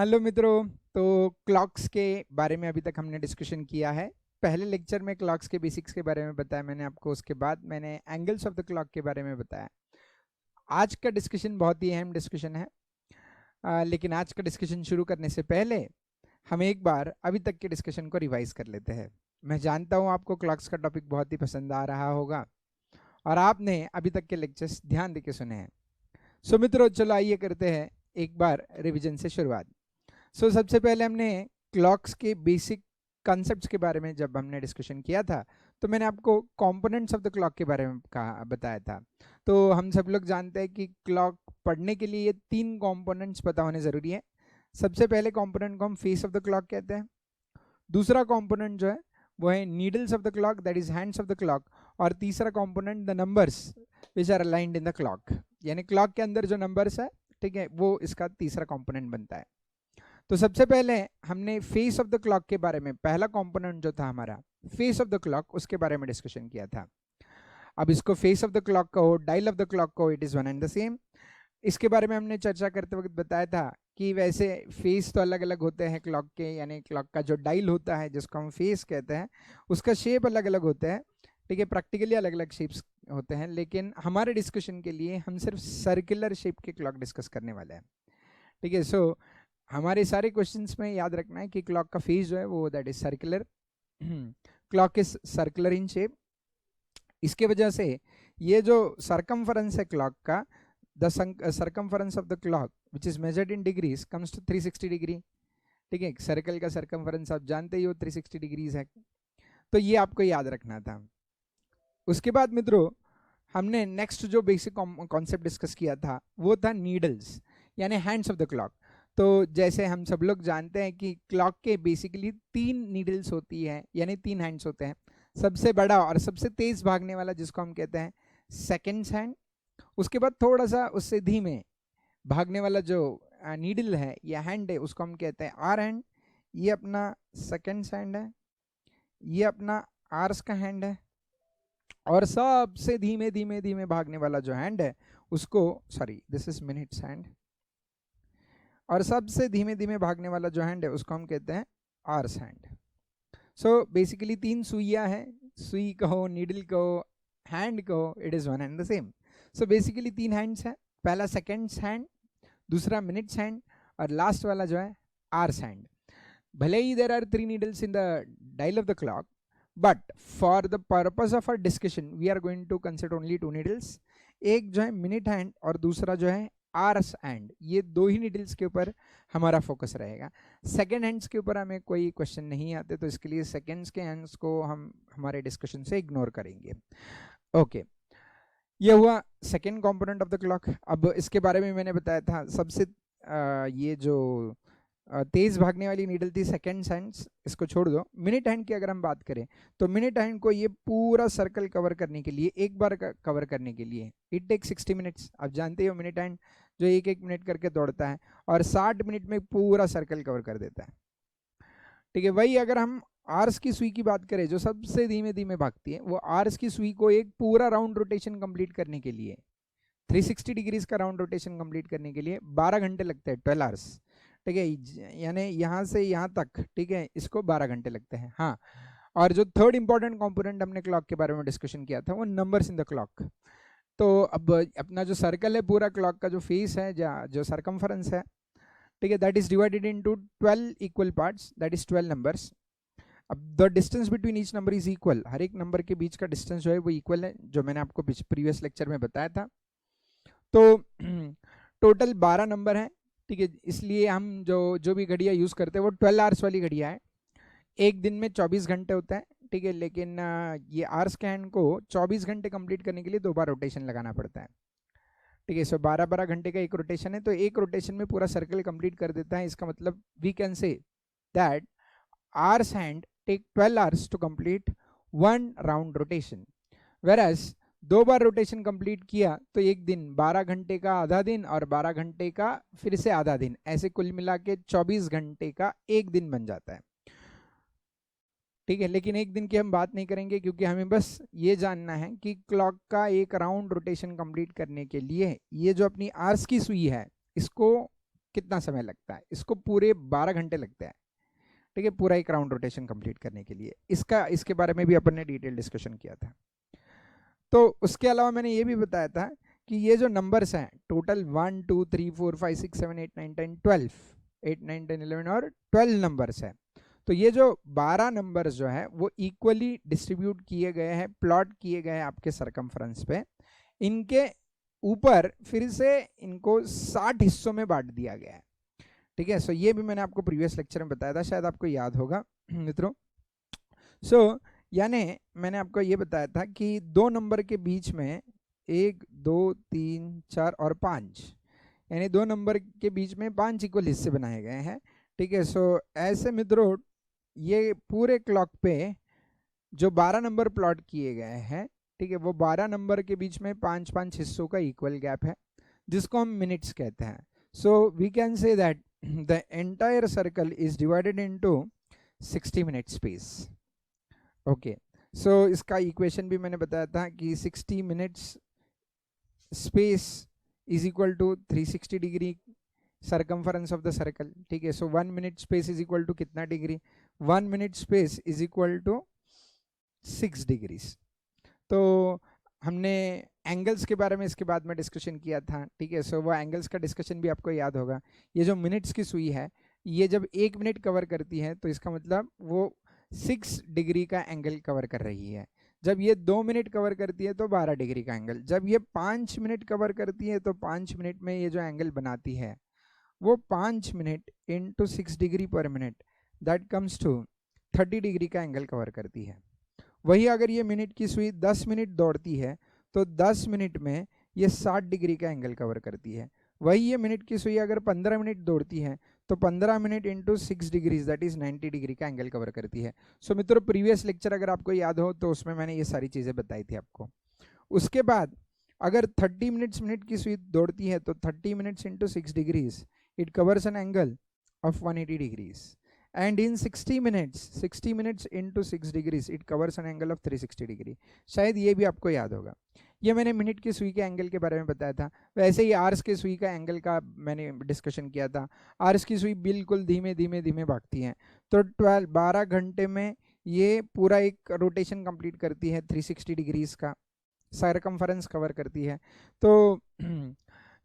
Hello मित्रों। तो clocks के बारे में अभी तक हमने डिस्कशन किया है। पहले लेक्चर में क्लॉक्स के बेसिक्स के बारे में बताया मैंने आपको, उसके बाद मैंने एंगल्स ऑफ द क्लॉक के बारे में बताया। आज का डिस्कशन बहुत ही अहम डिस्कशन है, लेकिन आज का डिस्कशन शुरू करने से पहले हम एक बार अभी तक के डिस्कशन को रिवाइज कर लेते हैं। मैं जानता हूँ आपको क्लॉक्स का टॉपिक बहुत ही पसंद आ रहा होगा और आपने अभी तक के लेक्चर्स ध्यान देके सुने हैं। सो मित्रों, चलो आइए करते हैं एक बार रिविजन से शुरुआत। सबसे पहले हमने क्लॉक्स के बेसिक कॉन्सेप्ट्स के बारे में जब हमने डिस्कशन किया था तो मैंने आपको कंपोनेंट्स ऑफ द क्लॉक के बारे में बताया था। तो हम सब लोग जानते हैं कि क्लॉक पढ़ने के लिए ये 3 कंपोनेंट्स पता होने ज़रूरी है। सबसे पहले कंपोनेंट को हम फेस ऑफ द क्लॉक कहते हैं। दूसरा कंपोनेंट जो है वो है needles of the clock, that is hands of the clock. और तीसरा component the numbers which are aligned in the clock, यानी क्लॉक के अंदर जो नंबर्स है, ठीक है, वो इसका तीसरा कंपोनेंट बनता है। तो सबसे पहले हमने फेस ऑफ द क्लॉक के बारे में, पहला कंपोनेंट जो था हमारा फेस ऑफ द क्लॉक, उसके बारे में डिस्कशन किया था। अब इसको फेस ऑफ द क्लॉक कहो, डायल ऑफ द क्लॉक कहो, it is one and the same. इसके बारे में हमने चर्चा करते वक्त बताया था कि वैसे फेस तो अलग अलग होते हैं क्लॉक के, यानी क्लॉक का जो डायल होता है जिसको हम फेस कहते हैं, उसका शेप अलग अलग होता है, ठीक है, प्रैक्टिकली अलग अलग शेप्स होते हैं। लेकिन हमारे डिस्कशन के लिए हम सिर्फ सर्कुलर शेप के क्लॉक डिस्कस करने वाले हैं, ठीक है। सो हमारे सारे क्वेश्चंस में याद रखना है कि क्लॉक का फेज जो है वो that is circular. Clock is circular in shape. इसके वजह से ये जो सरकमफरेंस है क्लॉक का, the circumference of the clock which is measured in degrees comes to 360 degree, ठीक है। सर्कल का सरकमफरेंस आप जानते ही हो 360 डिग्रीज है, तो ये आपको याद रखना था। उसके बाद मित्रों हमने नेक्स्ट जो बेसिक कॉन्सेप्ट डिस्कस किया था वो था नीडल्स, यानी हैंड्स ऑफ द क्लॉक। तो जैसे हम सब लोग जानते हैं कि क्लॉक के बेसिकली 3 नीडल्स होती है, यानी 3 हैंड्स होते हैं। सबसे बड़ा और सबसे तेज भागने वाला जिसको हम कहते हैं सेकेंड्स हैंड। उसके बाद थोड़ा सा उससे धीमे भागने वाला जो नीडल है या हैंड है उसको हम कहते हैं आर हैंड। ये अपना सेकेंड्स हैंड है, ये अपना आर्स का हैंड है। और सबसे धीमे धीमे धीमे भागने वाला जो हैंड है उसको, sorry this is minutes hand, और सबसे धीमे धीमे भागने वाला जो हैंड है उसको हम कहते हैं आर्स हैंड। सो बेसिकली 3 सुइयां हैं, सुई कहो, नीडल कहो, हैंड कहो, it is one and the same. So basically 3 hands हैं, पहला सेकेंड्स हैंड, दूसरा मिनट्स हैंड, और लास्ट वाला जो है आर्स हैंड। भले ही there are 3 needles in the dial of the clock, but for the purpose of our discussion we are going to consider only 2 needles. एक जो है मिनट हैंड और दूसरा जो है आर्स हैंड। ये 2 ही नीडल्स के ऊपर हमारा फोकस रहेगा। सेकेंड हैंड्स के ऊपर हमें कोई क्वेश्चन नहीं आते, तो इसके लिए सेकेंड्स के हैंड्स को हम हमारे डिस्कशन से इग्नोर करेंगे। ओके, ये हुआ second component of the clock. अब इसके बारे में मैंने बताया था सबसे ये जो तेज भागने वाली नीडल थी सेकेंड हैंड्स, इसको छोड़ दो। मिनट हैंड की अगर हम बात करें तो मिनट हैंड को ये पूरा सर्कल कवर करने के लिए, एक बार कवर करने के लिए इट टेक 60 मिनट्स। आप जानते हो मिनट हैंड जो एक एक मिनट करके दौड़ता है और 60 मिनट में पूरा सर्कल कवर कर देता है, ठीक है। वही अगर हम आर्स की सुई की बात करें जो सबसे धीमे धीमे भागती है, वो आर्स की सुई को एक पूरा राउंड रोटेशन कंप्लीट करने के लिए, 360 डिग्रीज का राउंड रोटेशन कंप्लीट करने के लिए 12 घंटे लगते हैं, 12 आवर्स, ठीक है। यानी यहाँ से यहाँ तक, ठीक है, इसको 12 घंटे लगते हैं। हाँ, और जो थर्ड इंपॉर्टेंट कंपोनेंट हमने क्लॉक के बारे में डिस्कशन किया था वो नंबर्स इन द क्लॉक। तो अब अपना जो सर्कल है पूरा क्लॉक का, जो फेस है, जो सरकमफरेंस है, ठीक है, that is divided into 12 equal parts, that is 12 numbers. अब the distance between each number is equal, हर एक नंबर के बीच का डिस्टेंस जो है वो इक्वल है, जो मैंने आपको प्रीवियस लेक्चर में बताया था। तो टोटल 12 नंबर है, ठीक है। इसलिए हम जो भी घड़ियाँ यूज़ करते हैं वो 12 आवर्स वाली घड़ियाँ है। एक दिन में 24 घंटे होता है, ठीक है, लेकिन ये आर्स के हैंड को 24 घंटे कंप्लीट करने के लिए 2 बार रोटेशन लगाना पड़ता है, ठीक है। सो 12-12 घंटे का एक रोटेशन है, तो एक रोटेशन में पूरा सर्कल कंप्लीट कर देता है। इसका मतलब we can say that hours hand take 12 hours to complete 1 round rotation, whereas 2 बार रोटेशन कंप्लीट किया तो एक दिन 12 घंटे का आधा दिन और 12 घंटे का फिर से आधा दिन, ऐसे कुल मिला के 24 घंटे का एक दिन बन जाता है, ठीक है। लेकिन एक दिन की हम बात नहीं करेंगे क्योंकि हमें बस ये जानना है कि क्लॉक का एक राउंड रोटेशन कंप्लीट करने के लिए ये जो अपनी आर्स की सुई है इसको कितना समय लगता है, इसको पूरे 12 घंटे लगते हैं, ठीक है, पूरा एक राउंड रोटेशन कंप्लीट करने के लिए। इसके बारे में भी अपन ने डिटेल डिस्कशन किया था। तो उसके अलावा मैंने ये भी बताया था कि ये जो नंबर्स हैं टोटल 1 2 3 4 5 6 7 8 9 10 12, 8 9 10 11 और 12 नंबर्स हैं। तो ये जो 12 नंबर्स जो है वो इक्वली डिस्ट्रीब्यूट किए गए हैं, प्लॉट किए गए हैं आपके सरकमफ्रेंस पे। इनके ऊपर फिर से इनको 60 हिस्सों में बांट दिया गया है, ठीक है। सो ये भी मैंने आपको प्रीवियस लेक्चर में बताया था, शायद आपको याद होगा मित्रों। सो यानी मैंने आपको ये बताया था कि दो नंबर के बीच में 1 2 3 4 और 5, यानी दो नंबर के बीच में 5 इक्वल हिस्से बनाए गए हैं, ठीक है। सो ऐसे मित्रों ये पूरे क्लॉक पे जो 12 नंबर प्लॉट किए गए हैं, ठीक है, वो 12 नंबर के बीच में 5-5 हिस्सों का इक्वल गैप है, जिसको हम मिनट्स कहते हैं। So we can say that the entire circle is divided into 60 minute space. Okay, so इसका इक्वेशन भी मैंने बताया था कि 60 minutes space is equal to 360 degree circumference of the circle, ठीक है। So 1 minute space is equal to कितना degree, 1 minute space is equal to 6 degrees. तो हमने एंगल्स के बारे में इसके बाद में डिस्कशन किया था, ठीक है। सो वो एंगल्स का डिस्कशन भी आपको याद होगा। ये जो मिनट्स की सुई है, ये जब 1 मिनट कवर करती है तो इसका मतलब वो 6 डिग्री का एंगल कवर कर रही है। जब ये 2 मिनट कवर करती है तो 12 डिग्री का एंगल। जब ये 5 मिनट कवर करती है तो 5 मिनट में ये जो एंगल बनाती है वो 5 minute into 6 degree per minute, that comes to 30 degree का एंगल कवर करती है। वही अगर ये मिनट की सुई 10 मिनट दौड़ती है तो 10 मिनट में ये 60 डिग्री का एंगल कवर करती है। वही ये मिनट की सुई अगर 15 मिनट दौड़ती है तो 15 minute into 6 degrees that is 90 degree का एंगल कवर करती है। सो मित्रों प्रीवियस लेक्चर अगर आपको याद हो तो उसमें मैंने ये सारी चीज़ें बताई थी आपको। उसके बाद अगर 30 मिनट की सुई दौड़ती है तो 30 minutes into 6 degrees it covers an angle of 180 degrees, and in 60 minutes into 6 degrees it covers an angle of 360 degree. शायद ये भी आपको याद होगा। ये मैंने मिनट की सुई के एंगल के बारे में बताया था। वैसे ही आर्स के सुई का एंगल का मैंने डिस्कशन किया था। आर्स की सुई बिल्कुल धीमे धीमे धीमे भागती है, तो 12 घंटे में ये पूरा एक रोटेशन कंप्लीट करती है, 360 डिग्रीज का सर्कमफरेंस कवर करती है। तो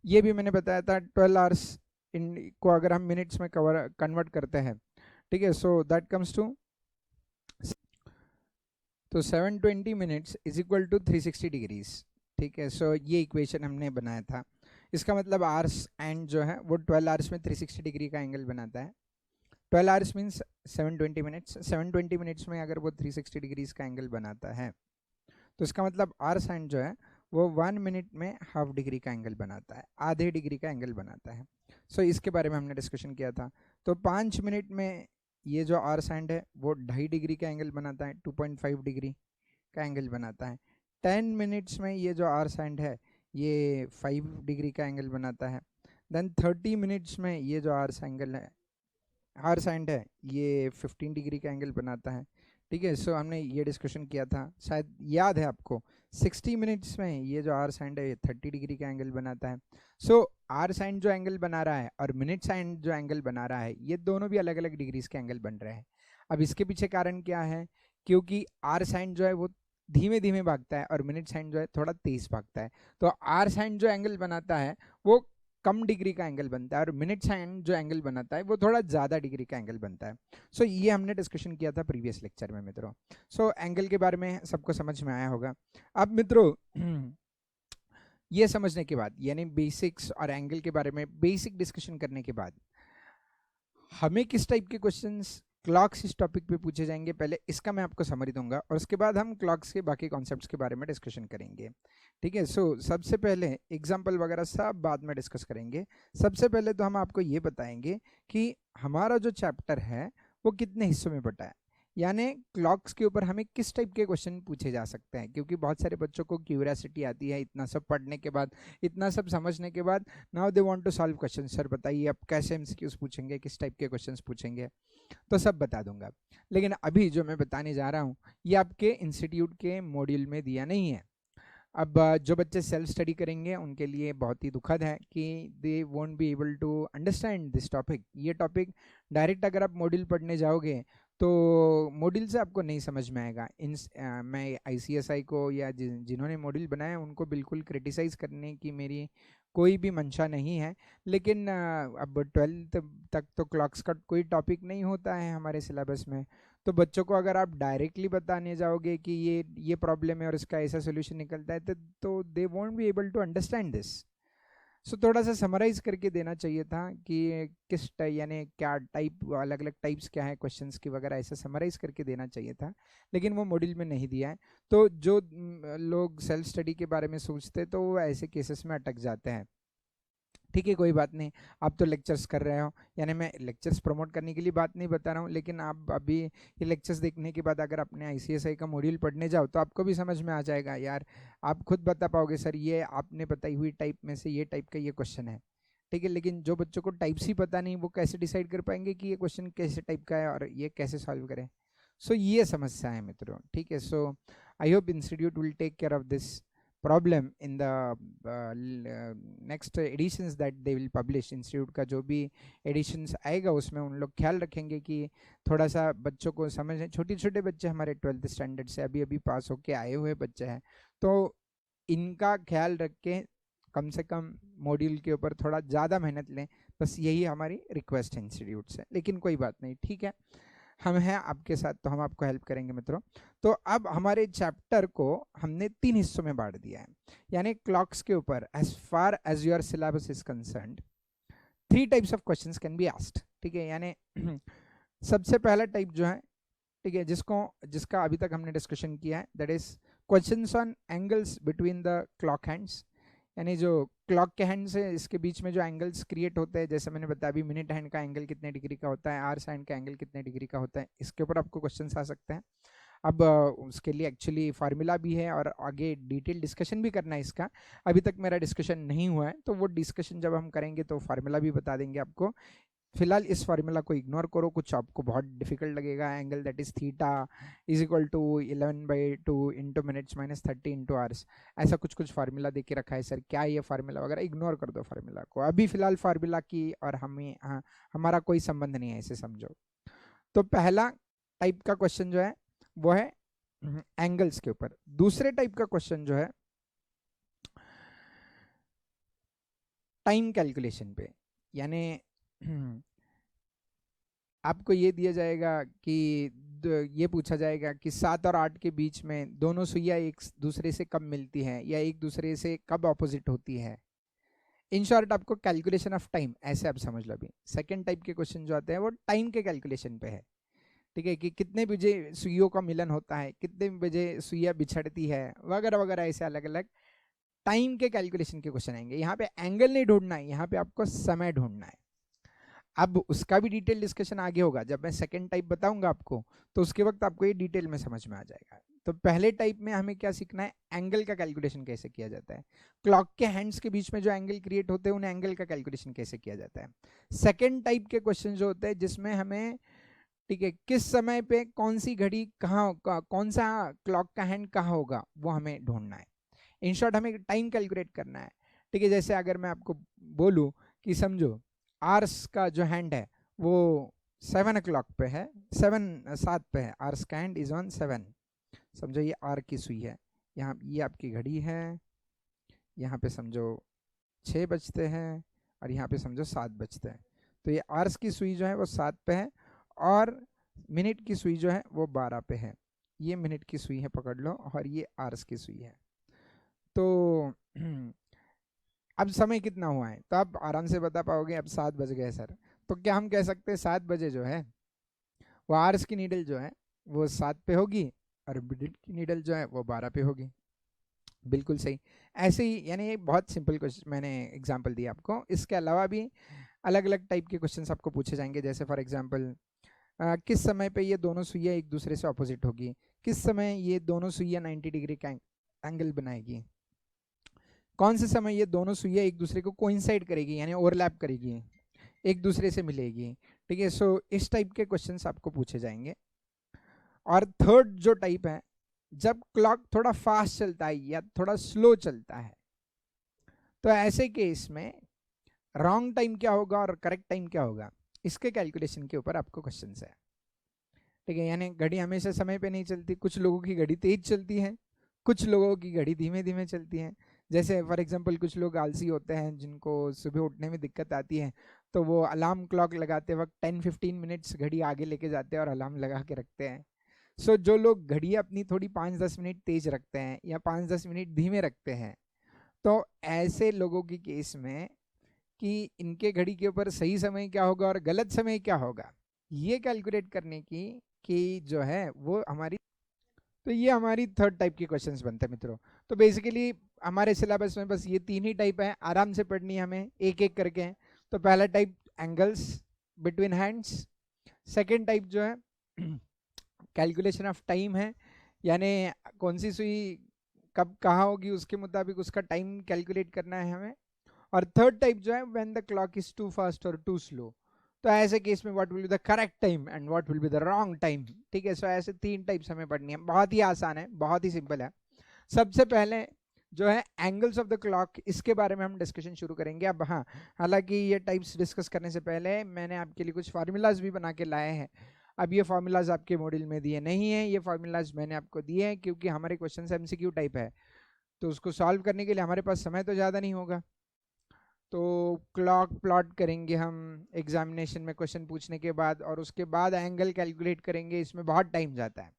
ये भी मैंने बताया था 12 आवर्स को अगर हम मिनट्स में कन्वर्ट करते हैं, ठीक है, सो दैट कम्स टू तो 720 minutes is equal to 360 degrees, ठीक है। सो ये इक्वेशन हमने बनाया था। इसका मतलब आवर्स एंड जो है वो 12 आवर्स में 360 डिग्री का एंगल बनाता है। 12 आवर्स मीन्स 720 मिनट्स, 720 मिनट्स में अगर वो 360 डिग्रीज का एंगल बनाता है तो इसका मतलब आवर्स एंड जो है वो 1 मिनट में हाफ डिग्री का एंगल बनाता है, आधे डिग्री का एंगल बनाता है। सो इसके बारे में हमने डिस्कशन किया था। तो 5 मिनट में ये जो आर सैंड है वो 2.5 डिग्री का एंगल बनाता है, 2.5 डिग्री का एंगल बनाता है। 10 मिनट्स में ये जो आर सैंड है ये 5 डिग्री का एंगल बनाता है। देन 30 मिनट्स में ये जो आर सैंड है ये 15 डिग्री का एंगल बनाता है, ठीक है। सो हमने ये डिस्कशन किया था, शायद याद है आपको। 60 मिनट्स में ये जो आर सैंड है ये 30 डिग्री का एंगल बनाता है। सो आर सैंड जो एंगल बना रहा है और मिनट सैंड जो एंगल बना रहा है ये दोनों भी अलग अलग डिग्रीज के एंगल बन रहे हैं। अब इसके पीछे कारण क्या है, क्योंकि आर सैंड जो है वो धीमे धीमे भागता है और मिनट सैंड जो है थोड़ा तेज भागता है। तो आर सैंड जो एंगल बनाता है वो कम डिग्री का एंगल बनता है और मिनट सैंड जो एंगल बनाता है वो थोड़ा ज़्यादा डिग्री का एंगल बनता है। सो ये हमने डिस्कशन किया था प्रीवियस लेक्चर में मित्रों। सो एंगल के बारे में सबको समझ में आया होगा। अब मित्रों ये समझने के बाद यानी बेसिक्स और एंगल के बारे में बेसिक डिस्कशन करने के बाद हमें किस टाइप के क्वेश्चंस क्लॉक्स इस टॉपिक पे पूछे जाएंगे, पहले इसका मैं आपको समरी दूंगा और उसके बाद हम क्लॉक्स के बाकी कॉन्सेप्ट्स के बारे में डिस्कशन करेंगे, ठीक है। सो सबसे पहले एग्जांपल वगैरह सब बाद में डिस्कस करेंगे। सबसे पहले तो हम आपको ये बताएंगे कि हमारा जो चैप्टर है वो कितने हिस्सों में बटा है, यानी क्लॉक्स के ऊपर हमें किस टाइप के क्वेश्चन पूछे जा सकते हैं। क्योंकि बहुत सारे बच्चों को क्यूरियोसिटी आती है इतना सब पढ़ने के बाद, इतना सब समझने के बाद, now they want to solve question. Sir बताइए आप कैसे एमसीक्यूज पूछेंगे, किस टाइप के क्वेश्चंस पूछेंगे, तो सब बता दूंगा। लेकिन अभी जो मैं बताने जा रहा हूँ ये आपके इंस्टीट्यूट के मॉड्यूल में दिया नहीं है। अब जो बच्चे सेल्फ स्टडी करेंगे उनके लिए बहुत ही दुखद है कि they won't be able to understand this topic. ये टॉपिक डायरेक्ट अगर आप मॉड्यूल पढ़ने जाओगे तो मॉड्यूल से आपको नहीं समझ में आएगा। मैं ICSI को या जिन्होंने मॉड्यूल बनाया उनको बिल्कुल क्रिटिसाइज करने की मेरी कोई भी मंशा नहीं है, लेकिन अब 12th तक तो क्लॉक्स का कोई टॉपिक नहीं होता है हमारे सिलेबस में। तो बच्चों को अगर आप डायरेक्टली बताने जाओगे कि ये प्रॉब्लम है और इसका ऐसा सोल्यूशन निकलता है तो they won't be able to understand this. So थोड़ा सा समराइज करके देना चाहिए था कि किस यानी क्या टाइप, अलग अलग टाइप्स क्या है क्वेश्चंस की वगैरह, ऐसा समराइज करके देना चाहिए था, लेकिन वो मॉड्यूल में नहीं दिया है। तो जो लोग सेल्फ स्टडी के बारे में सोचते तो वो ऐसे केसेस में अटक जाते हैं। ठीक है, कोई बात नहीं, आप तो लेक्चर्स कर रहे हो, यानी मैं लेक्चर्स प्रमोट करने के लिए बात नहीं बता रहा हूँ, लेकिन आप अभी ये लेक्चर्स देखने के बाद अगर अपने ICSI का मॉड्यूल पढ़ने जाओ तो आपको भी समझ में आ जाएगा यार। आप खुद बता पाओगे सर ये आपने बताई हुई टाइप में से ये टाइप का ये क्वेश्चन है। ठीक है, लेकिन जो बच्चों को टाइप्स ही पता नहीं वो कैसे डिसाइड कर पाएंगे कि ये क्वेश्चन कैसे टाइप का है और ये कैसे सॉल्व करें। सो ये समस्या है मित्रों। ठीक है, so I hope institute will take care of this problem in the next editions that they will publish. Institute का जो भी एडिशंस आएगा उसमें उन लोग ख्याल रखेंगे कि थोड़ा सा बच्चों को समझ, छोटे छोटे बच्चे हमारे 12th स्टैंडर्ड से अभी अभी पास होके आए हुए बच्चे हैं, तो इनका ख्याल रख के कम से कम मॉड्यूल के ऊपर थोड़ा ज़्यादा मेहनत लें। बस यही हमारी रिक्वेस्ट है इंस्टीट्यूट से, लेकिन कोई बात नहीं, ठीक है, हम हैं आपके साथ तो हम आपको हेल्प करेंगे मित्रों। तो अब हमारे चैप्टर को हमने 3 हिस्सों में बांट दिया है, यानी क्लॉक्स के ऊपर as far as your syllabus is concerned 3 types of questions can be asked. ठीक है, यानी सबसे पहला टाइप जो है, ठीक है, जिसका अभी तक हमने डिस्कशन किया है, that is questions on angles between the clock hands, यानी जो क्लॉक के हैंड से इसके बीच में जो एंगल्स क्रिएट होते हैं, जैसे मैंने बताया अभी मिनट हैंड का एंगल कितने डिग्री का होता है, आवर्स हैंड का एंगल कितने डिग्री का होता है, इसके ऊपर आपको क्वेश्चंस आ सकते हैं। अब उसके लिए एक्चुअली फार्मूला भी है और आगे डिटेल डिस्कशन भी करना है इसका, अभी तक मेरा डिस्कशन नहीं हुआ है, तो वो डिस्कशन जब हम करेंगे तो फार्मूला भी बता देंगे आपको। फिलहाल इस फार्मूला को इग्नोर करो, कुछ आपको बहुत डिफिकल्ट लगेगा। Angle that is theta is equal to 11/2 into minutes minus 30 into hours, ऐसा कुछ कुछ फार्मूला दे के रखा है सर, क्या ये फार्मूला वगैरह, इग्नोर कर दो फार्मूला को अभी फिलहाल। फार्मूला की और हमारा कोई संबंध नहीं है, ऐसे समझो। तो पहला टाइप का क्वेश्चन जो है वो है एंगल्स के ऊपर। दूसरे टाइप का क्वेश्चन जो है टाइम कैलकुलेशन पे, यानी आपको ये दिया जाएगा कि ये पूछा जाएगा कि 7 और 8 के बीच में दोनों सुइयां एक दूसरे से कब मिलती है या एक दूसरे से कब ऑपोजिट होती है। इन शॉर्ट आपको कैलकुलेशन ऑफ टाइम, ऐसे आप समझ लो। अभी सेकंड टाइप के क्वेश्चन जो आते हैं वो टाइम के कैलकुलेशन पे है। ठीक है, कि कितने बजे सुइयों का मिलन होता है, कितने बजे सुइया बिछड़ती है वगैरह वगैरह, ऐसे अलग अलग टाइम के कैलकुलेशन के क्वेश्चन आएंगे। यहाँ पे एंगल नहीं ढूंढना है, यहाँ पे आपको समय ढूंढना है। अब उसका भी डिटेल डिस्कशन आगे होगा, जब मैं सेकंड टाइप बताऊंगा आपको तो उसके वक्त आपको ये डिटेल में समझ में आ जाएगा। तो पहले टाइप में हमें क्या सीखना है, एंगल का कैलकुलेशन कैसे किया जाता है, क्लॉक के हैंड्स के बीच में जो एंगल क्रिएट होते हैं उन एंगल का कैलकुलेशन कैसे किया जाता है। सेकेंड टाइप के क्वेश्चन जो होते हैं जिसमें हमें, ठीक है, किस समय पे कौन सी घड़ी कहाँ, कौन सा क्लॉक का हैंड कहाँ होगा, वो हमें ढूंढना है। इन शॉर्ट हमें टाइम कैलकुलेट करना है। ठीक है, जैसे अगर मैं आपको बोलूँ कि समझो आर्स का जो हैंड है वो 7 o'clock पे है, 7 पे है, आर्स का हैंड इज ऑन 7। समझो ये आर की सुई है, यहाँ ये आपकी घड़ी है, यहाँ पे समझो 6 बजते हैं और यहाँ पे समझो 7 बजते हैं। तो ये आर्स की सुई जो है वो 7 पे है और मिनट की सुई जो है वो 12 पे है। ये मिनट की सुई है, पकड़ लो, और ये आर्स की सुई है। तो अब समय कितना हुआ है तो आप आराम से बता पाओगे। अब 7 बज गए सर, तो क्या हम कह सकते हैं 7 बजे जो है वो आर्स की नीडल जो है वो 7 पे होगी और मिनट की नीडल जो है वो 12 पे होगी। बिल्कुल सही। ऐसे ही, यानी ये बहुत सिंपल क्वेश्चन मैंने एग्जांपल दिया आपको। इसके अलावा भी अलग अलग टाइप के क्वेश्चंस आपको पूछे जाएंगे, जैसे फॉर एग्जांपल किस समय पे ये दोनों सुइयां एक दूसरे से ऑपोजिट होगी, किस समय ये दोनों सुइयां 90 डिग्री का एंगल बनाएगी, कौन से समय ये दोनों सुइयां एक दूसरे को कोइंसाइड करेगी यानी ओवरलैप करेगी, एक दूसरे से मिलेगी। ठीक है, सो इस टाइप के क्वेश्चंस आपको पूछे जाएंगे। और थर्ड जो टाइप है जब क्लॉक थोड़ा फास्ट चलता है या थोड़ा स्लो चलता है, तो ऐसे केस में रॉन्ग टाइम क्या होगा और करेक्ट टाइम क्या होगा, इसके कैलकुलेशन के ऊपर आपको क्वेश्चन है। ठीक है, यानी घड़ी हमेशा समय पे नहीं चलती, कुछ लोगों की घड़ी तेज चलती है, कुछ लोगों की घड़ी धीमे धीमे चलती है। जैसे फॉर एग्जांपल कुछ लोग आलसी होते हैं जिनको सुबह उठने में दिक्कत आती है, तो वो अलार्म क्लॉक लगाते वक्त 10-15 मिनट्स घड़ी आगे लेके जाते हैं और अलार्म लगा के रखते हैं। सो जो लोग घड़ी अपनी थोड़ी 5-10 मिनट तेज रखते हैं या 5-10 मिनट धीमे रखते हैं, तो ऐसे लोगों की केस में कि इनके घड़ी के ऊपर सही समय क्या होगा और गलत समय क्या होगा, ये कैलकुलेट करने की जो है वो हमारी, तो ये हमारी थर्ड टाइप के क्वेश्चंस बनते हैं मित्रों। तो बेसिकली हमारे सिलेबस में बस ये 3 ही टाइप है, आराम से पढ़नी है हमें एक एक करके। तो पहला type angles between hands, second type जो है कैलकुलेशन ऑफ टाइम है, यानी कौन सी सुई कब कहाँ होगी उसके मुताबिक उसका टाइम कैलकुलेट करना है हमें। और थर्ड टाइप जो है when the clock is too fast और टू स्लो, तो ऐसे केस में what will be the correct time and what will be the wrong time. ठीक है, सो ऐसे 3 टाइप्स हमें पढ़नी है, बहुत ही आसान है, बहुत ही सिंपल है। सबसे पहले जो है एंगल्स ऑफ द क्लॉक, इसके बारे में हम डिस्कशन शुरू करेंगे। अब हाँ, हालांकि ये टाइप्स डिस्कस करने से पहले मैंने आपके लिए कुछ फार्मूलाज भी बना के लाए हैं। अब ये फार्मूलाज आपके मॉड्यूल में दिए नहीं है, ये फार्मूलाज मैंने आपको दिए हैं क्योंकि हमारे क्वेश्चन एमसीक्यू टाइप है, तो उसको सॉल्व करने के लिए हमारे पास समय तो ज़्यादा नहीं होगा। तो क्लॉक प्लॉट करेंगे हम एग्जामिनेशन में क्वेश्चन पूछने के बाद, और उसके बाद एंगल कैलकुलेट करेंगे, इसमें बहुत टाइम जाता है।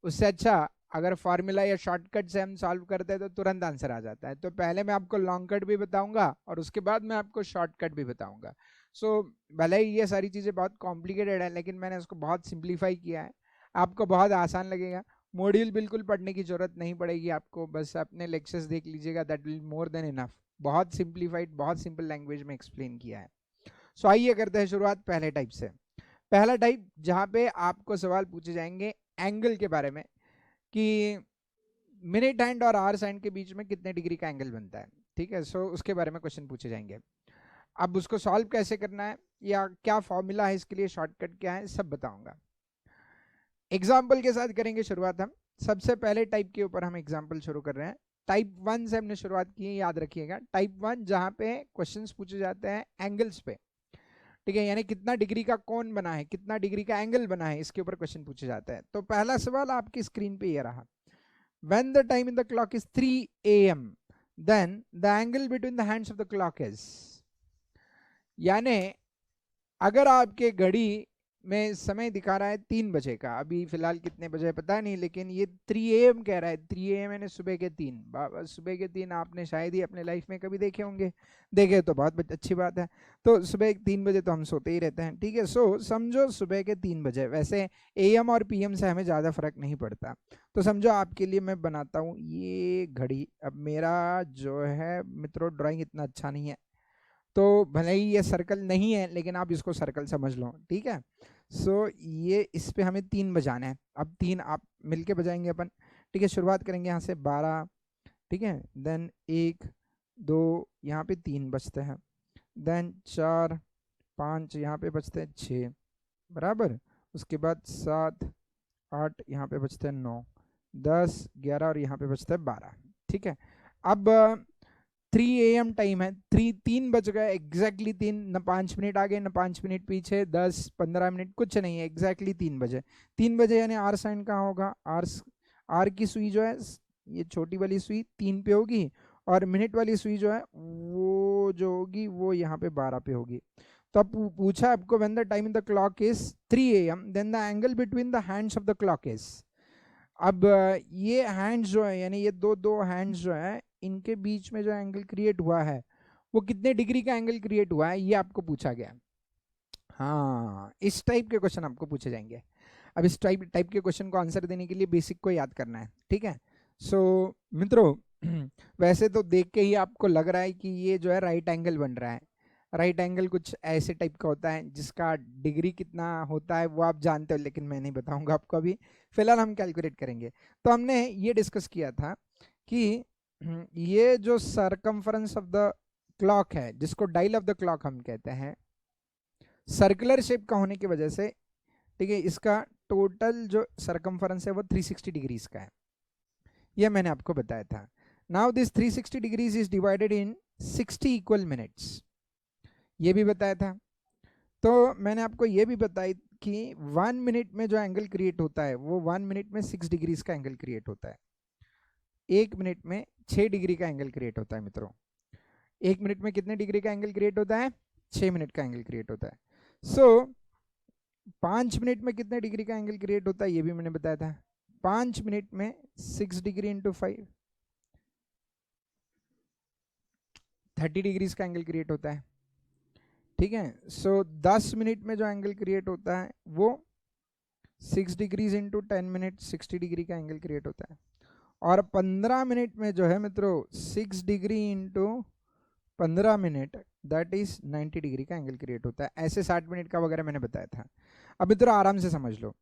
उससे अच्छा अगर फार्मूला या शॉर्टकट से हम सॉल्व करते हैं तो तुरंत आंसर आ जाता है। तो पहले मैं आपको लॉन्ग कट भी बताऊंगा और उसके बाद मैं आपको शॉर्टकट भी बताऊंगा। सो भले ही ये सारी चीज़ें बहुत कॉम्प्लिकेटेड है, लेकिन मैंने उसको बहुत सिंप्लीफाई किया है, आपको बहुत आसान लगेगा। मॉड्यूल बिल्कुल पढ़ने की जरूरत नहीं पड़ेगी आपको, बस अपने लेक्चर्स देख लीजिएगा, that will more than enough. बहुत सिंप्लीफाइड, बहुत सिंपल लैंग्वेज में एक्सप्लेन किया है। सो आइए करते हैं शुरुआत पहले टाइप से। पहला टाइप जहाँ पे आपको सवाल पूछे जाएंगे एंगल के बारे में, कि मिनट हैंड और आवर्स हैंड के बीच में कितने डिग्री का एंगल बनता है। ठीक है, सो उसके बारे में क्वेश्चन पूछे जाएंगे। अब उसको सॉल्व कैसे करना है या क्या फॉर्मूला है इसके लिए, शॉर्टकट क्या है, सब बताऊंगा। एग्जाम्पल के साथ करेंगे शुरुआत हम। सबसे पहले टाइप के ऊपर हम एग्जाम्पल शुरू कर रहे हैं। टाइप 1 से हमने शुरुआत की है, याद रखिएगा। टाइप 1 जहां पे क्वेश्चंस पूछे जाते हैं एंगल्स पे, ठीक है, यानी कितना डिग्री का कोण बना है, कितना डिग्री का एंगल बना है, इसके ऊपर क्वेश्चन पूछे जाता है। तो पहला सवाल आपकी स्क्रीन पे ये रहा, when the time in the clock is 3 AM then the angle between the hands of the clock is, यानी अगर आपके घड़ी में समय दिखा रहा है 3 बजे का, अभी फिलहाल कितने बजे पता नहीं, लेकिन ये 3 AM कह रहा है। 3 AM यानी सुबह के 3। सुबह के 3 आपने शायद ही अपने लाइफ में कभी देखे होंगे, देखे तो बहुत अच्छी बात है। तो सुबह 3 बजे तो हम सोते ही रहते हैं, ठीक है। सो समझो सुबह के 3 बजे, वैसे AM और PM से हमें ज़्यादा फर्क नहीं पड़ता। तो समझो आपके लिए मैं बनाता हूँ ये घड़ी। अब मेरा जो है मित्रों ड्राइंग इतना अच्छा नहीं है, तो भले ही ये सर्कल नहीं है लेकिन आप इसको सर्कल समझ लो, ठीक है। सो ये इस पे हमें 3 बजाना है। अब 3 आप मिलके बजाएंगे अपन, ठीक है। शुरुआत करेंगे यहाँ से 12, ठीक है, देन 1 2 यहाँ पे 3 बजते हैं, देन 4 5 यहाँ पे बजते हैं 6 बराबर, उसके बाद 7 8 यहाँ पे बजते हैं 9 10 11 और यहाँ पे बजते हैं 12, ठीक है। अब 3 AM टाइम है, 3 बज गए एग्जैक्टली 3, न 5 मिनट आगे न 5 मिनट पीछे, 10-15 मिनट कुछ नहीं है, एग्जैक्टली 3 बजे। 3 बजे यानी आर साइन कहाँ होगा, आर की सुई जो है ये छोटी वाली सुई 3 पे होगी, और मिनट वाली सुई जो है वो जो होगी वो यहाँ पे 12 पे होगी। तो अब पूछा आपको when the time in the clock is 3 AM then the angle between the hands of the clock is. अब ये हैंड्स जो है यानी ये दो हैंड्स जो है इनके बीच में जो एंगल क्रिएट हुआ है वो कितने डिग्री का एंगल क्रिएट हुआ है, ये आपको पूछा गया। हाँ, इस टाइप के क्वेश्चन आपको पूछे जाएंगे। अब इस टाइप के क्वेश्चन को आंसर देने के लिए बेसिक को याद करना है, ठीक है। सो मित्रों वैसे तो देख के ही आपको लग रहा है कि ये जो है राइट एंगल बन रहा है। राइट एंगल कुछ ऐसे टाइप का होता है जिसका डिग्री कितना होता है वो आप जानते हो, लेकिन मैं नहीं बताऊंगा आपको अभी, फिलहाल हम कैलकुलेट करेंगे। तो हमने ये डिस्कस किया था कि ये जो सरकमफरेंस ऑफ द क्लॉक है, जिसको डायल ऑफ द क्लॉक हम कहते हैं, सर्कुलर शेप का होने की वजह से, ठीक है, इसका टोटल जो सरकमफरेंस है वो 360 डिग्रीज का है। यह मैंने आपको बताया था। Now this 360 degrees is divided in 60 equal minutes, ये भी बताया था। तो मैंने आपको ये भी बताई कि 1 मिनट में जो एंगल क्रिएट होता है वो 1 मिनट में 6 डिग्रीज का एंगल क्रिएट होता है। 1 मिनट में 6 डिग्री का एंगल क्रिएट होता है मित्रों। 1 मिनट में कितने डिग्री का एंगल क्रिएट होता है? 6 मिनट का एंगल क्रिएट होता है। सो 5 मिनट में कितने डिग्री का एंगल क्रिएट होता है ये भी मैंने बताया था। 5 मिनट में 6 डिग्री इंटू 5, 30 डिग्रीज का एंगल क्रिएट होता है। ठीक है, सो 10 मिनट में जो एंगल क्रिएट होता है वो 6 डिग्रीज इंटू 10 मिनट 60 डिग्री का एंगल क्रिएट होता है। और 15 मिनट में जो है मित्रों 6 degree into 15 minute that is 90 degree का एंगल क्रिएट होता है। ऐसे 60 मिनट का वगैरह मैंने बताया था। अब मित्रों आराम से समझ लो,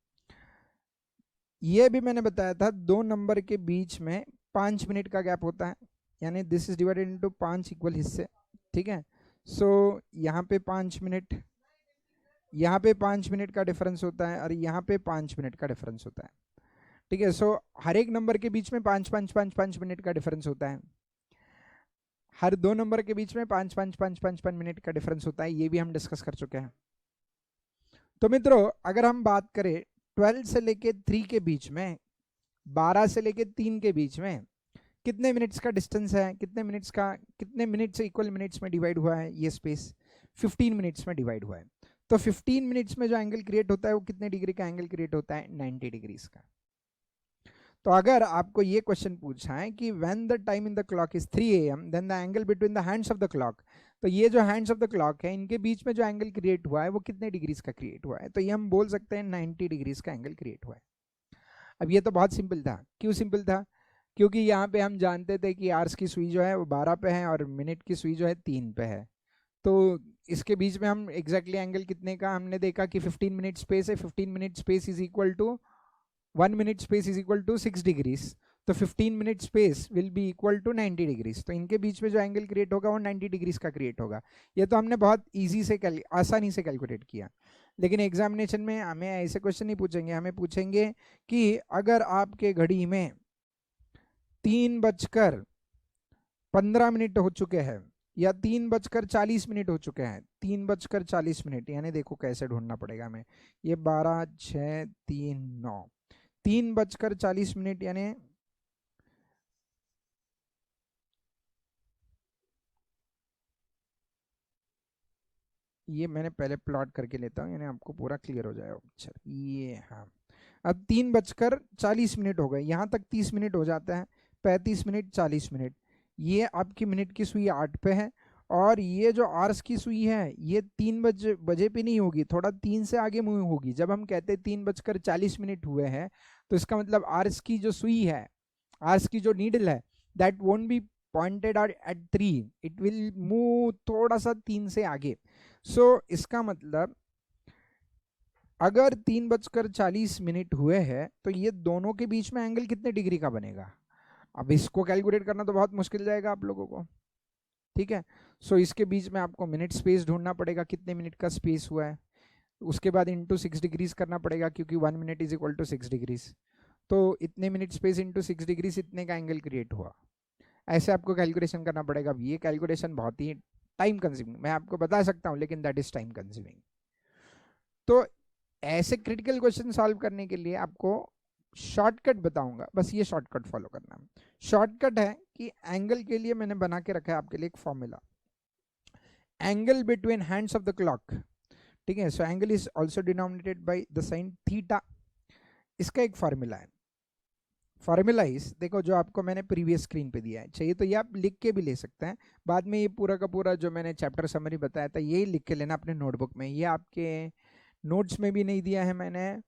ये भी मैंने बताया था 2 नंबर के बीच में 5 मिनट का गैप होता है, यानी this is divided into 5 equal हिस्से। ठीक है, सो यहाँ पे 5 मिनट, यहाँ पे 5 मिनट का डिफरेंस होता है और यहाँ पे 5 मिनट का डिफरेंस होता है। ठीक है, सो हर एक नंबर के बीच में 5 मिनट का डिफरेंस होता है। हर 2 नंबर के बीच में 5 मिनट का डिफरेंस होता है, ये भी हम डिस्कस कर चुके हैं। तो मित्रों अगर हम बात करें 12 से लेके 3 के बीच में, 12 से लेके 3 के बीच में कितने मिनट्स का डिस्टेंस है, कितने मिनट्स का, कितने मिनट से इक्वल मिनट्स में डिवाइड हुआ है ये स्पेस? 15 मिनट्स में डिवाइड हुआ है। तो 15 मिनट्स में जो एंगल क्रिएट होता है वो कितने डिग्री का एंगल क्रिएट होता है? 90 डिग्रीज का। तो अगर आपको ये क्वेश्चन पूछा है कि when the time in the clock is 3 AM then the angle between the hands of the clock, तो ये जो हैंड्स ऑफ द क्लॉक है इनके बीच में जो एंगल क्रिएट हुआ है वो कितने डिग्रीज का क्रिएट हुआ है? तो ये हम बोल सकते हैं 90 डिग्रीज का एंगल क्रिएट हुआ है। अब ये तो बहुत सिंपल था। क्यों सिंपल था? क्योंकि यहाँ पे हम जानते थे कि आवर्स की सुई जो है वो 12 पे है और मिनट की सुई जो है 3 पे है। तो इसके बीच में हम एग्जैक्टली एंगल कितने का हमने देखा कि 15 मिनट स्पेस है। 15 minute space is equal to 1 minute space is equal to 6 degrees. तो 15 minute space will be equal to 90 degrees. तो इनके बीच में जो एंगल क्रिएट होगा वो 90 डिग्रीज का क्रिएट होगा। ये तो हमने बहुत ईजी से आसानी से कैलकुलेट किया। लेकिन एग्जामिनेशन में हमें ऐसे क्वेश्चन नहीं पूछेंगे, हमें पूछेंगे कि अगर आपके घड़ी में 3:15 हो चुके हैं या 3:40 हो चुके हैं, 3:40, यानी देखो कैसे ढूंढना पड़ेगा हमें। ये 12, 6, 3, 9, 3:40 यानी ये मैंने पहले प्लॉट करके लेता हूँ, यानी आपको पूरा क्लियर हो जाएगा पिक्चर। ये हाँ, अब 3:40 हो गए, यहाँ तक 30 मिनट हो जाता है। 35 मिनट, 40 मिनट, ये आपकी मिनट की सुई 8 पे है। और ये जो आर्स की सुई है ये 3 बजे पे नहीं होगी, थोड़ा 3 से आगे मूव होगी। जब हम कहते हैं 3:40 हुए हैं तो इसका मतलब आर्स की जो सुई है, आर्स की जो नीडल है, that won't be pointed eight 3, it will move थोड़ा सा 3 से आगे। सो इसका मतलब अगर 3:40 हुए हैं तो ये दोनों के बीच में एंगल कितने डिग्री का बनेगा? अब इसको कैलकुलेट करना तो बहुत मुश्किल जाएगा आप लोगों को। ठीक है, सो इसके बीच में आपको मिनट स्पेस ढूंढना पड़ेगा, कितने मिनट का स्पेस हुआ है। उसके बाद इंटू 6 डिग्रीज करना पड़ेगा, क्योंकि 1 minute is equal to 6 degrees. तो इतने मिनट स्पेस इंटू 6 डिग्रीज, इतने का एंगल क्रिएट हुआ। ऐसे आपको कैलकुलेशन करना पड़ेगा। अब ये कैलकुलेशन बहुत ही टाइम कंज्यूमिंग, मैं आपको बता सकता हूँ, लेकिन दैट इज टाइम कंज्यूमिंग। तो ऐसे क्रिटिकल क्वेश्चन सॉल्व करने के लिए आपको शॉर्टकट बताऊंगा, बस ये शॉर्टकट फॉलो करना है। शॉर्टकट है कि एंगल के लिए मैंने बना के रखा है आपके लिए एक formula, angle between hands of the clock. ठीक है, so angle is also denominated by the sine theta. इसका एक फॉर्मूला है। फॉर्मूला इज, देखो जो आपको मैंने प्रीवियस स्क्रीन पे दिया है, चाहिए तो ये आप लिख के भी ले सकते हैं। बाद में ये पूरा का पूरा जो मैंने चैप्टर समरी बताया था यही लिख के लेना अपने नोटबुक में। ये आपके नोट्स में भी नहीं दिया है मैंने,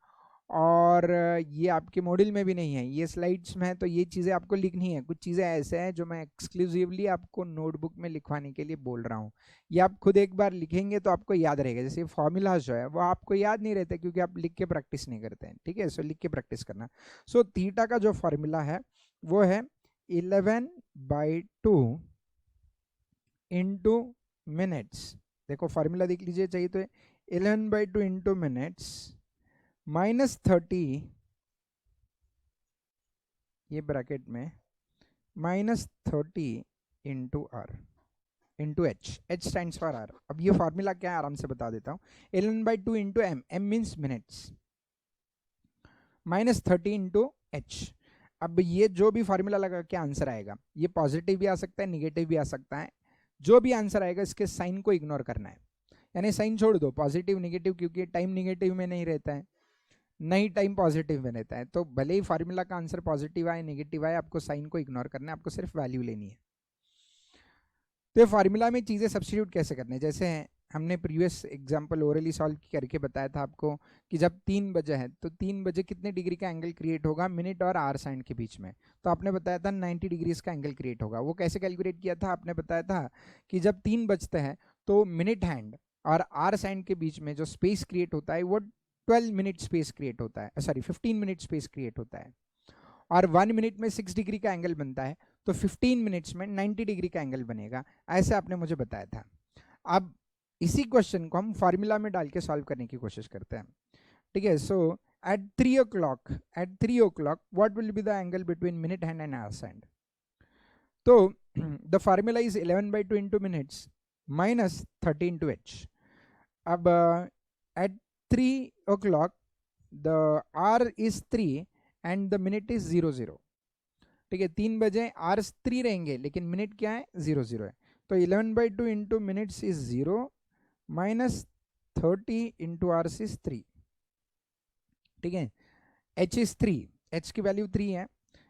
और ये आपके मॉड्यूल में भी नहीं है, ये स्लाइड्स में है। तो ये चीज़ें आपको लिखनी है। कुछ चीज़ें ऐसे हैं जो मैं एक्सक्लूसिवली आपको नोटबुक में लिखवाने के लिए बोल रहा हूँ। ये आप खुद एक बार लिखेंगे तो आपको याद रहेगा। जैसे फॉर्मूला जो है वो आपको याद नहीं रहता क्योंकि आप लिख के प्रैक्टिस नहीं करते हैं। ठीक है, सो लिख के प्रैक्टिस करना। सो थीटा का जो फॉर्मूला है वो है 11/2 इंटू मिनट्स। देखो फॉर्मूला देख लीजिए, चाहिए तो 11/2 इंटू मिनट्स -30 ये ब्रैकेट में -30 into R into H, H stands for R. अब ये फॉर्मूला क्या है आराम से बता देता हूँ। ln/2 into M, M means minutes, -30 into H. अब ये जो भी फॉर्मूला लगा के आंसर आएगा, ये पॉजिटिव भी आ सकता है, निगेटिव भी आ सकता है। जो भी आंसर आएगा इसके साइन को इग्नोर करना है, यानी साइन छोड़ दो, पॉजिटिव निगेटिव, क्योंकि टाइम निगेटिव में नहीं रहता है, नहीं टाइम पॉजिटिव में रहता है। तो भले ही फार्मूला का आंसर पॉजिटिव आए निगेटिव आए, आपको साइन को इग्नोर करना है, आपको सिर्फ वैल्यू लेनी है। तो ये फार्मूला में चीज़ें सब्स्टिट्यूट कैसे करने हैं, जैसे हमने प्रीवियस एग्जांपल ओरली सॉल्व करके बताया था आपको कि जब 3 बजे है तो 3 बजे कितने डिग्री का एंगल क्रिएट होगा मिनट और आवर साइन के बीच में। तो आपने बताया था 90 डिग्रीज का एंगल क्रिएट होगा। वो कैसे कैलकुलेट किया था, आपने बताया था कि जब 3 बजते हैं तो मिनट हैंड और आवर साइन के बीच में जो स्पेस क्रिएट होता है वो 12 मिनट स्पेस क्रिएट होता है, सॉरी 15 मिनट स्पेस क्रिएट होता है, और 1 मिनट में 6 डिग्री का एंगल बनता है, तो 15 मिनट्स में 90 डिग्री का एंगल बनेगा, ऐसे आपने मुझे बताया था। अब इसी क्वेश्चन को हम फार्मूला में डाल के सॉल्व करने की कोशिश करते हैं, ठीक है। So at 3 o'clock, what will be the angle between minute hand and hour hand. तो the formula is 11/2 into minutes minus 30 into H. अब at 3 o'clock the hour is 3 and the minute is 00, ठीक है। 3 बजे are 3 रहेंगे लेकिन minute क्या है 00 है। तो 11/2 into minutes is 0 minus 30 into R is 3, ठीक है। एच इज 3, एच की वैल्यू 3 है,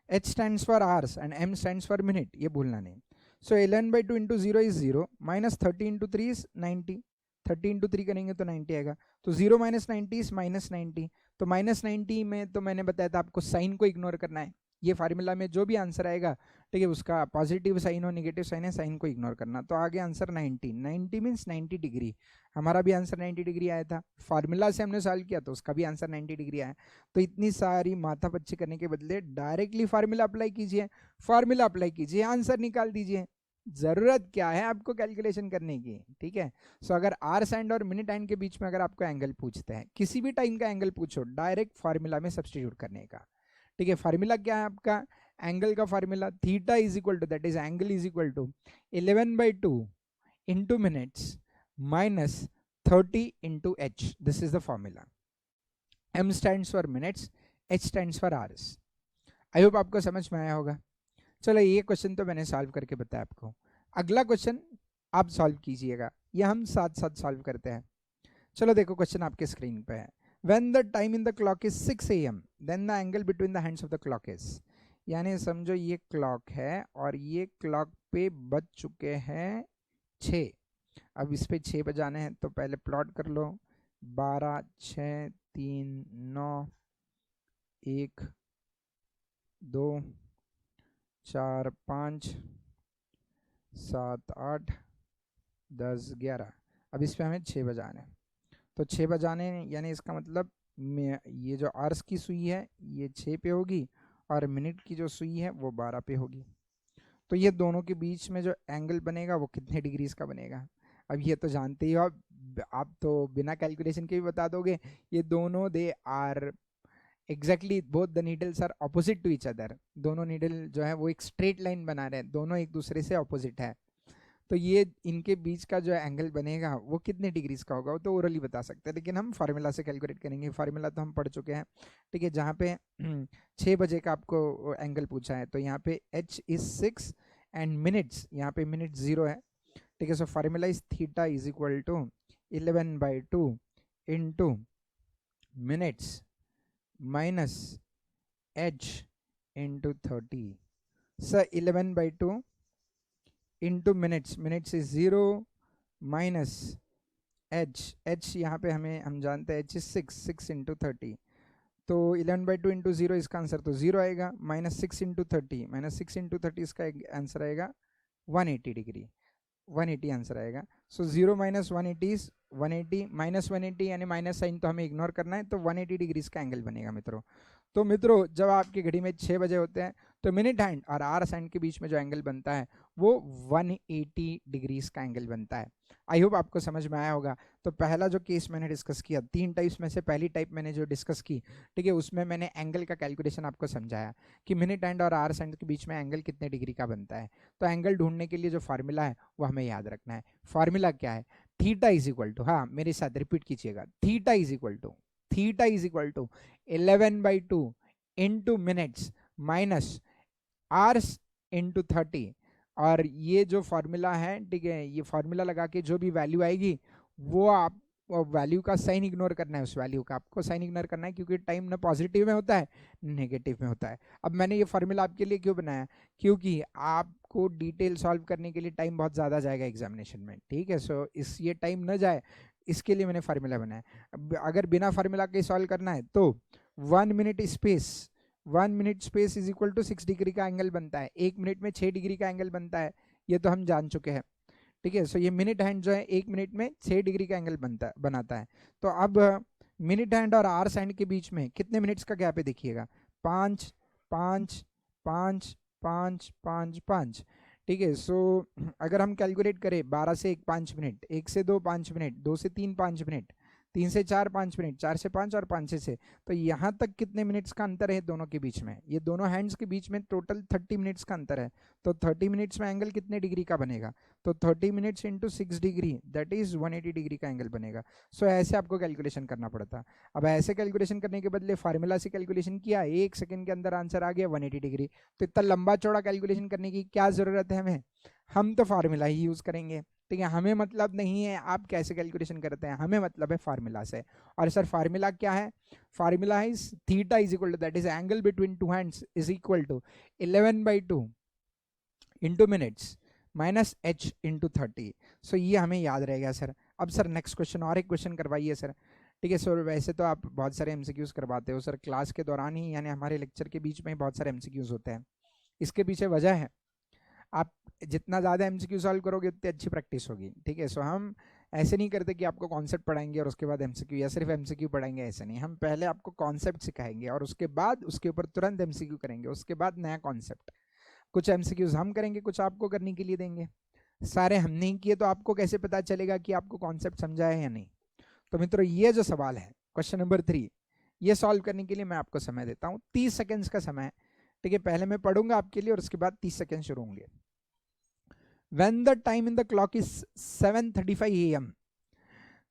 H stands for hours and M stands for minute, ये भूलना नहीं। So 11/2 into 0 is 0 minus 30 into 3 is 90, 30 into 3 करेंगे तो 90 आएगा। तो 0 माइनस 90 इज -90। तो -90 में तो मैंने बताया था आपको साइन को इग्नोर करना है। ये फार्मूला में जो भी आंसर आएगा, ठीक है, उसका पॉजिटिव साइन हो निगेटिव साइन है, साइन को इग्नोर करना। तो आगे आंसर 90, 90 मीन्स 90 डिग्री। हमारा भी आंसर 90 डिग्री आया था, फार्मूला से हमने सॉल्व किया तो उसका भी आंसर 90 डिग्री आया। तो इतनी सारी माथापच्ची करने के बदले डायरेक्टली फार्मूला अप्लाई कीजिए, फार्मूला अप्लाई कीजिए, आंसर निकाल दीजिए। जरूरत क्या है आपको कैलकुलेशन करने की, ठीक है। सो अगर आर हैंड और मिनट हैंड के बीच में अगर आपको एंगल पूछते हैं, किसी भी टाइम का एंगल पूछो, डायरेक्ट फार्मूला में सब्स्टिट्यूट करने का, ठीक है। फार्मूला क्या है आपका, एंगल का formula theta is equal to, that is angle is equal to 11/2 into minutes minus 30 into H, this is the formula. M stands for minutes, H stands for hours. I hope आपको समझ में आया होगा। चलो ये question तो मैंने solve करके बताया आपको, अगला क्वेश्चन आप सॉल्व कीजिएगा, ये हम साथ साथ सॉल्व करते हैं। चलो देखो क्वेश्चन आपके स्क्रीन पे है। When the time in the clock is 6 AM, then the angle between the hands of the clock is, यानी समझो ये क्लॉक है और ये क्लॉक पे बज चुके हैं 6। अब इस पे 6 बजाने हैं तो पहले प्लॉट कर लो, 12, 6, 3, 9, 1, 2, 4, 5, 7, 8, 10, 11। अब इस पे हमें 6 बजाने हैं, तो 6 बजाने यानी इसका मतलब ये जो आर्स की सुई है ये 6 पे होगी और मिनट की जो सुई है वो 12 पे होगी। तो ये दोनों के बीच में जो एंगल बनेगा वो कितने डिग्रीज का बनेगा। अब ये तो जानते ही हो आप तो बिना कैलकुलेशन के भी बता दोगे। ये दोनों they are exactly both the needles are opposite to each other, दोनों नीडल जो है वो एक स्ट्रेट लाइन बना रहे हैं, दोनों एक दूसरे से ऑपोजिट है। तो ये इनके बीच का जो एंगल बनेगा वो कितने डिग्रीज का होगा वो तो ओरली बता सकते हैं, लेकिन हम फार्मूला से कैलकुलेट करेंगे। फार्मूला तो हम पढ़ चुके हैं, ठीक है। जहाँ पे 6 बजे का आपको एंगल पूछा है तो यहाँ पे h इज 6 एंड मिनट्स, यहाँ पे मिनट 0 है, ठीक है। So formula is theta is equal to 11/2 into minutes minus h into 30। Sir 11/2 into minutes, minutes is 0 minus h यहाँ पे हम जानते हैं h इज 6 इंटू 30। तो 11/2 इंटू 0 इसका आंसर तो 0 आएगा, माइनस 6 इंटू 30, माइनस 6 इंटू 30 इसका आंसर आएगा 180 डिग्री, 180 आंसर आएगा। सो 0 माइनस 180 इज 180, माइनस 180 यानी माइनस साइन तो हमें इग्नोर करना है, तो 180 डिग्रीज का एंगल बनेगा मित्रों। तो मित्रों जब आपकी घड़ी में 6 बजे होते हैं तो मिनट हैंड और आवर्स हैंड के बीच में जो एंगल बनता है वो 180 डिग्रीज का एंगल बनता है। आई होप आपको समझ में आया होगा। तो पहला जो केस मैंने डिस्कस किया, 3 टाइप्स में से पहली टाइप मैंने जो डिस्कस की, ठीक है, उसमें मैंने एंगल का कैलकुलेशन आपको समझाया कि मिनट हैंड और आवर्स हैंड के बीच में एंगल कितने डिग्री का बनता है। तो एंगल ढूंढने के लिए जो फार्मूला है वो हमें याद रखना है। फार्मूला क्या है? थीटा इज इक्वल टू, हाँ मेरे साथ रिपीट कीजिएगा, theta is equal to 11/2 into minutes minus hours into 30। और ये जो फॉर्मूला है, ठीक है, ये फॉर्मूला लगा के जो भी वैल्यू आएगी वो आप वैल्यू का साइन इग्नोर करना है, उस वैल्यू का आपको साइन इग्नोर करना है, क्योंकि टाइम ना पॉजिटिव में होता है नेगेटिव में होता है। अब मैंने ये फार्मूला आपके लिए क्यों बनाया? क्योंकि आपको डिटेल सॉल्व करने के लिए टाइम बहुत ज़्यादा जाएगा एग्जामिनेशन में, ठीक है। सो इस ये टाइम न जाए इसके लिए मैंने फार्मूला बनाया। अगर बिना फार्मूला के सॉल्व करना है तो 1 minute space is equal to 6 degree का एंगल बनता है। 1 मिनट में 6 डिग्री का एंगल बनता है, ये तो हम जान चुके हैं, ठीक है। सो ये मिनट हैंड जो है 1 मिनट में 6 डिग्री का एंगल बनाता है। तो अब मिनट हैंड और आवर्स हैंड के बीच में कितने मिनट्स का गैप है देखिएगा, 5 5 5 5 5 5, ठीक है। सो अगर हम कैलकुलेट करें 12 से 1 5 मिनट, 1 से 2 5 मिनट, 2 से 3 5 मिनट, 3 से 4 5 मिनट, 4 से 5 और 5 से 6, तो यहाँ तक कितने मिनट्स का अंतर है दोनों के बीच में? ये दोनों हैंड्स के बीच में टोटल 30 मिनट्स का अंतर है। तो 30 मिनट्स में एंगल कितने डिग्री का बनेगा? तो 30 minutes into 6 degree, that is 180 degree का एंगल बनेगा। सो ऐसे आपको कैलकुलेशन करना पड़ता। अब ऐसे कैलकुलेशन करने के बदले फार्मूला से कैलकुलेशन किया, 1 सेकंड के अंदर आंसर आ गया 180 डिग्री। तो इतना लंबा चौड़ा कैलकुलेशन करने की क्या जरूरत है हमें? हम तो फार्मूला ही यूज करेंगे, ठीक है। हमें मतलब नहीं है आप कैसे कैलकुलेशन करते हैं, हमें मतलब है फार्मूला से। और सर फार्मूला क्या है? Formula is theta is equal to, that is angle between two hands is equal to 11/2 into minutes minus h into 30। So ये हमें याद रहेगा सर। अब सर नेक्स्ट क्वेश्चन, और एक क्वेश्चन करवाइए सर, ठीक है। सर वैसे तो आप बहुत सारे एमसीक्यूज करवाते हो सर क्लास के दौरान ही, यानी हमारे लेक्चर के बीच में ही बहुत सारे एमसीक्यूज होते हैं। इसके पीछे वजह है, आप जितना ज़्यादा एमसीक्यू सॉल्व करोगे उतनी अच्छी प्रैक्टिस होगी, ठीक है। सो हम ऐसे नहीं करते कि आपको कॉन्सेप्ट पढ़ाएंगे और उसके बाद एमसीक्यू, या सिर्फ एमसीक्यू पढ़ाएंगे, ऐसे नहीं। हम पहले आपको कॉन्सेप्ट सिखाएंगे और उसके बाद उसके ऊपर तुरंत एमसीक्यू करेंगे, उसके बाद नया कॉन्सेप्ट। कुछ एमसीक्यूज हम करेंगे, कुछ आपको करने के लिए देंगे। सारे हम नहीं किए तो आपको कैसे पता चलेगा कि आपको कॉन्सेप्ट समझा है या नहीं? तो मित्रों ये जो सवाल है क्वेश्चन नंबर 3, ये सॉल्व करने के लिए मैं आपको समय देता हूँ, 30 सेकेंड्स का समय, ठीक है। पहले मैं पढ़ूंगा आपके लिए और उसके बाद 30 सेकेंड शुरू होंगे। When the time in the clock is 7:35 AM,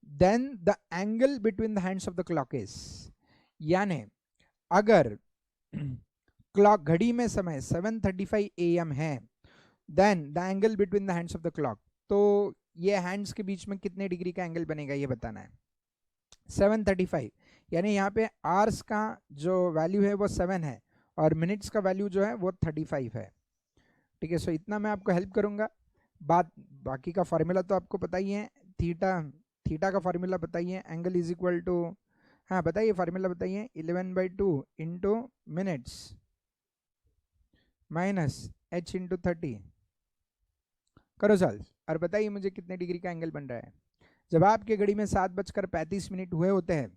then the angle between the hands of the clock is, यानी अगर क्लॉक घड़ी में समय 7:35 AM है, then the angle between the hands of the clock, तो ये हैंड्स के बीच में कितने डिग्री का एंगल बनेगा ये बताना है। 7:35 यानी यहाँ पे आवर्स का जो वैल्यू है वो 7 है और मिनट्स का वैल्यू जो है वो 35 है, ठीक है। सो इतना मैं आपको हेल्प करूंगा। बाकी का फार्मूला तो आपको पता ही है, थीटा का फार्मूला बताइए, एंगल इज इक्वल टू, हाँ बताइए फार्मूला बताइए, 11/2 into minutes minus h into 30। करो सॉल्व और बताइए मुझे कितने डिग्री का एंगल बन रहा है। जब आपके घड़ी में 7:35 हुए होते हैं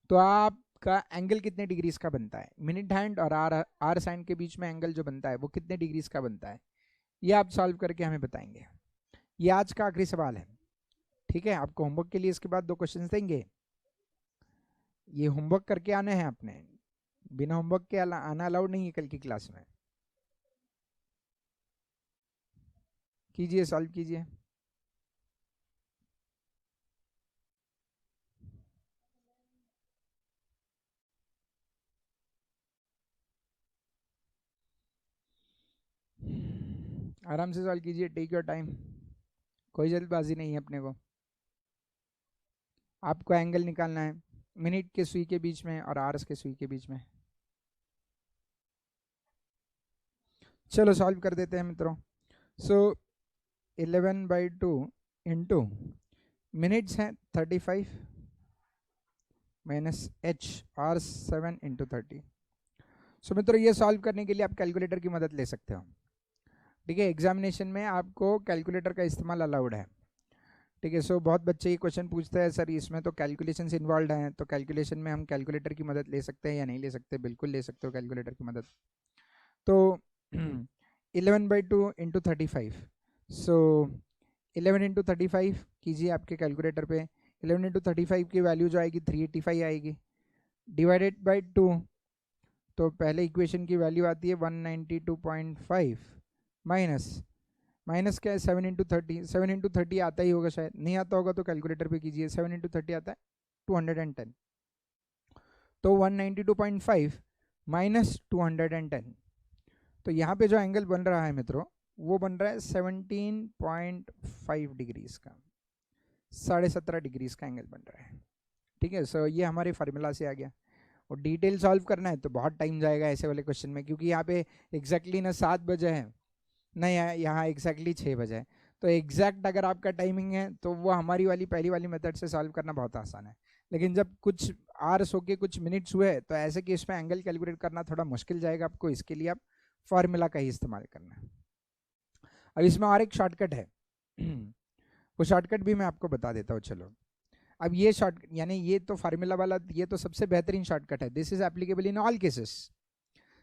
तो आपका एंगल कितने डिग्रीज का बनता है? मिनट हैंड और आर हैंड के बीच में एंगल जो बनता है वो कितने डिग्रीज का बनता है, ये आप सॉल्व करके हमें बताएंगे। ये आज का आखिरी सवाल है, ठीक है। आपको होमवर्क के लिए इसके बाद 2 क्वेश्चन देंगे, ये होमवर्क करके आने हैं आपने, बिना होमवर्क के आना अलाउड नहीं है कल की क्लास में। कीजिए, सॉल्व कीजिए। आराम से सॉल्व कीजिए, टेक योर टाइम, कोई जल्दबाजी नहीं है अपने को। आपको एंगल निकालना है मिनट के सुई के बीच में और आवर्स के सुई के बीच में। चलो सॉल्व कर देते हैं मित्रों। सो 11/2 इंटू मिनट्स हैं 35 माइनस h और 7 इंटू 30। सो मित्रों ये सॉल्व करने के लिए आप कैलकुलेटर की मदद ले सकते हो, ठीक है। एग्जामिनेशन में आपको कैलकुलेटर का इस्तेमाल अलाउड है, ठीक है। सो बहुत बच्चे ये क्वेश्चन पूछते हैं सर इसमें तो कैलकुलेशंस इन्वॉल्व हैं, तो कैलकुलेशन में हम कैलकुलेटर की मदद ले सकते हैं या नहीं ले सकते? बिल्कुल ले सकते हो कैलकुलेटर की मदद। तो 11/2 इंटू 35, सो 11 इंटू 35 कीजिए आपके कैलकुलेटर पे। 11 इंटू 35 की वैल्यू जो आएगी 385 आएगी, डिवाइडेड बाई 2, तो पहले इक्वेशन की वैल्यू आती है 192.5 माइनस माइनस क्या है 7 इंटू 30, 7 इंटू 30 आता ही होगा, शायद नहीं आता होगा तो कैलकुलेटर पे कीजिए। 7 इंटू 30 आता है 210, तो 192.5 माइनस 210, तो यहाँ पे जो एंगल बन रहा है मित्रों वो बन रहा है 17.5 डिग्रीज का, 17.5 डिग्रीज का एंगल बन रहा है। ठीक है। सो ये हमारे फार्मूला से आ गया। और डिटेल सॉल्व करना है तो बहुत टाइम जाएगा ऐसे वाले क्वेश्चन में, क्योंकि यहाँ पे एग्जैक्टली ना 7 बजे है ना यहाँ एग्जैक्टली 6 बजे है। तो एग्जैक्ट अगर आपका टाइमिंग है तो वो हमारी वाली पहली वाली मेथड से सॉल्व करना बहुत आसान है, लेकिन जब कुछ आवर्स होके कुछ मिनट्स हुए तो ऐसे केस में एंगल कैलकुलेट करना थोड़ा मुश्किल जाएगा आपको। इसके लिए आप फार्मूला का ही इस्तेमाल करना है। अब इसमें और एक शॉर्टकट है वो शॉर्टकट भी मैं आपको बता देता हूँ। चलो अब ये शॉर्ट यानी ये तो फार्मूला वाला ये तो सबसे बेहतरीन शॉर्टकट है। This is applicable in all cases,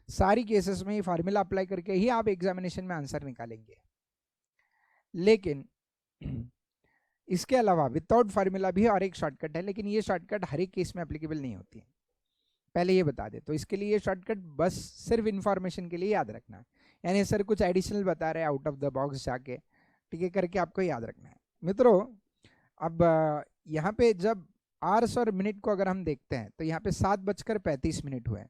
सारी केसेस में ये फार्मूला अप्लाई करके ही आप एग्जामिनेशन में आंसर निकालेंगे। लेकिन इसके अलावा विदाउट फार्मूला भी और एक शॉर्टकट है, लेकिन ये शॉर्टकट हर एक केस में एप्लीकेबल नहीं होती है, पहले ये बता दे। तो इसके लिए ये शॉर्टकट बस सिर्फ इंफॉर्मेशन के लिए याद रखना है, यानी सर कुछ एडिशनल बता रहे हैं आउट ऑफ द बॉक्स जाके, ठीक है, करके आपको याद रखना है। मित्रों अब यहाँ पे जब आवर्स और मिनट को अगर हम देखते हैं तो यहाँ पे 7:35 हुए हैं,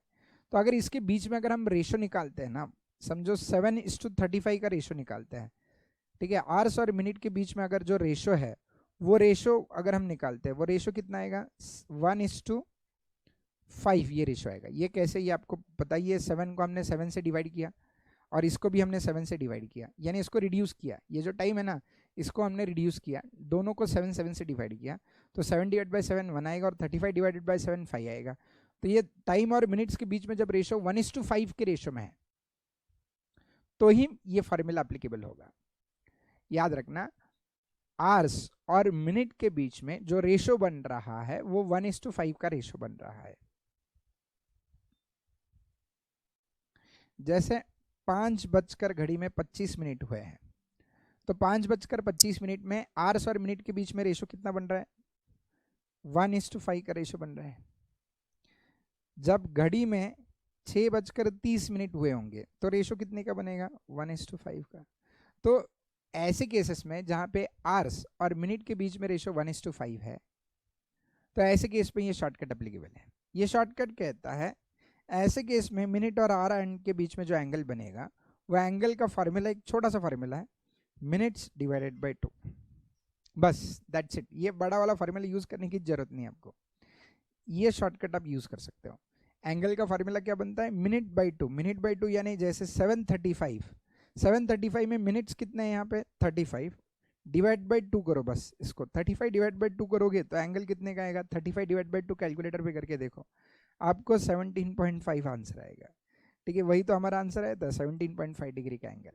तो अगर इसके बीच में अगर हम रेशो निकालते हैं ना, समझो 7:35 का रेशो निकालते हैं, ठीक है, आवर्स और मिनट के बीच में अगर जो रेशो है वो रेशो अगर हम निकालते हैं, वो रेशो कितना आएगा 1:5 ये रेशो आएगा। ये कैसे, ये आपको बताइए। 7 को हमने 7 से डिवाइड किया और इसको भी हमने 7 से डिवाइड किया, यानी इसको रिड्यूस किया। ये जो टाइम है ना इसको हमने रिड्यूस किया, दोनों को 7 से डिवाइड किया, तो 7 डिवाइड बाई 7 1 आएगा और 35 डिवाइडेड बाई 7 5 आएगा। तो ये टाइम और मिनट्स के बीच में जब रेशो 1:5 के रेशो में है तो ही ये फार्मूला एप्लीकेबल होगा। याद रखना, आवर्स और मिनट के बीच में जो रेशो बन रहा है वो 1:5 का रेशो बन रहा है। जैसे 5:25 हुए हैं, तो 5:25 में आवर्स और मिनट के बीच में रेशो कितना बन रहा है 1:5 का रेशो बन रहा है। जब घड़ी में 6:30 हुए होंगे तो रेशो कितने का बनेगा 1:5 का। तो ऐसे केसेस में जहां पे आवर्स और मिनट के बीच में रेशो 1:5 है, तो ऐसे केस में ये शॉर्टकट एप्लीकेबल है। ये शॉर्टकट कहता है ऐसे केस में मिनट और आवर एंड के बीच में जो एंगल बनेगा वो एंगल का फार्मूला एक छोटा सा फार्मूला है, मिनट्स डिवाइडेड बाय 2, बस दैट्स इट। ये बड़ा वाला फार्मूला यूज करने की जरूरत नहीं है आपको, ये शॉर्टकट आप यूज कर सकते हो। एंगल का फार्मूला क्या बनता है मिनट बाई 2, मिनट बाई 2 यानी जैसे 7:35 में मिनट्स कितने हैं यहाँ पे 35, डिवाइड बाई 2 करो बस इसको, 35 डिवाइड बाई 2 करोगे तो एंगल कितने का आएगा 35 डिवाइड बाई 2 कैलकुलेटर पे करके देखो आपको 17.5 आंसर आएगा। ठीक है, वही तो हमारा आंसर आया था 17.5 डिग्री का एंगल।